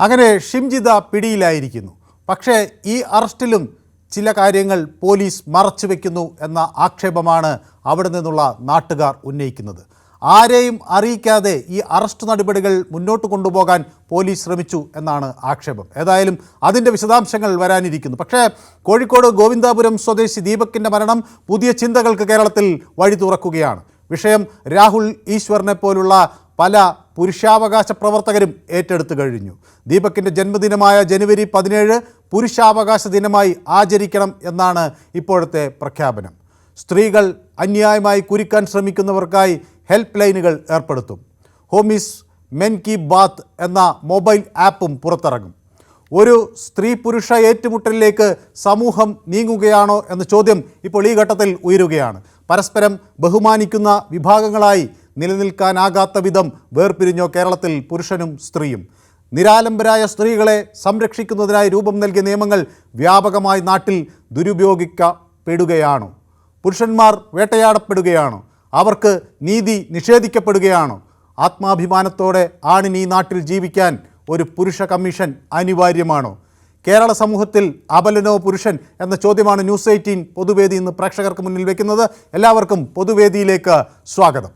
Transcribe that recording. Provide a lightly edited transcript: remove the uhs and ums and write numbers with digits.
അങ്ങനെ ഷിംജിത പിടിയിലായിരിക്കുന്നു. പക്ഷേ ഈ അറസ്റ്റിലും ചില കാര്യങ്ങൾ പോലീസ് മറച്ചു വയ്ക്കുന്നു എന്ന ആക്ഷേപമാണ് അവിടെ നിന്നുള്ള നാട്ടുകാർ ഉന്നയിക്കുന്നത്. ആരെയും അറിയിക്കാതെ ഈ അറസ്റ്റ് നടപടികൾ മുന്നോട്ട് കൊണ്ടുപോകാൻ പോലീസ് ശ്രമിച്ചു എന്നാണ് ആക്ഷേപം. ഏതായാലും അതിൻ്റെ വിശദാംശങ്ങൾ വരാനിരിക്കുന്നു. പക്ഷേ കോഴിക്കോട് ഗോവിന്ദാപുരം സ്വദേശി ദീപകിൻ്റെ മരണം പുതിയ ചിന്തകൾക്ക് കേരളത്തിൽ വഴി തുറക്കുകയാണ്. വിഷയം രാഹുൽ ഈശ്വറിനെ പോലുള്ള പല പുരുഷാവകാശ പ്രവർത്തകരും ഏറ്റെടുത്തു കഴിഞ്ഞു. ദീപകിൻ്റെ ജന്മദിനമായ ജനുവരി 17 പുരുഷാവകാശ ദിനമായി ആചരിക്കണം എന്നാണ് ഇപ്പോഴത്തെ പ്രഖ്യാപനം. സ്ത്രീകൾ അന്യായമായി കുരുക്കാൻ ശ്രമിക്കുന്നവർക്കായി ഹെൽപ്പ് ലൈനുകൾ ഏർപ്പെടുത്തും. ഹോമീസ് മെൻ കി ബാത്ത് എന്ന മൊബൈൽ ആപ്പും പുറത്തിറങ്ങും. ഒരു സ്ത്രീ പുരുഷ ഏറ്റുമുട്ടലിലേക്ക് സമൂഹം നീങ്ങുകയാണോ എന്ന ചോദ്യം ഇപ്പോൾ ഈ ഘട്ടത്തിൽ ഉയരുകയാണ്. പരസ്പരം ബഹുമാനിക്കുന്ന വിഭാഗങ്ങളായി നിലനിൽക്കാനാകാത്ത വിധം വേർപിരിഞ്ഞോ കേരളത്തിൽ പുരുഷനും സ്ത്രീയും? നിരാലംബരായ സ്ത്രീകളെ സംരക്ഷിക്കുന്നതിനായി രൂപം നൽകിയ നിയമങ്ങൾ വ്യാപകമായി നാട്ടിൽ ദുരുപയോഗിക്കപ്പെടുകയാണോ? പുരുഷന്മാർ വേട്ടയാടപ്പെടുകയാണോ? അവർക്ക് നീതി നിഷേധിക്കപ്പെടുകയാണോ? ആത്മാഭിമാനത്തോടെ ആണിന് ഈ നാട്ടിൽ ജീവിക്കാൻ ഒരു പുരുഷ കമ്മീഷൻ അനിവാര്യമാണോ? കേരള സമൂഹത്തിൽ അബലനോ പുരുഷൻ എന്ന ചോദ്യമാണ് ന്യൂസ് 18 പൊതുവേദി ഇന്ന് പ്രേക്ഷകർക്ക് മുന്നിൽ വയ്ക്കുന്നത്. എല്ലാവർക്കും പൊതുവേദിയിലേക്ക് സ്വാഗതം.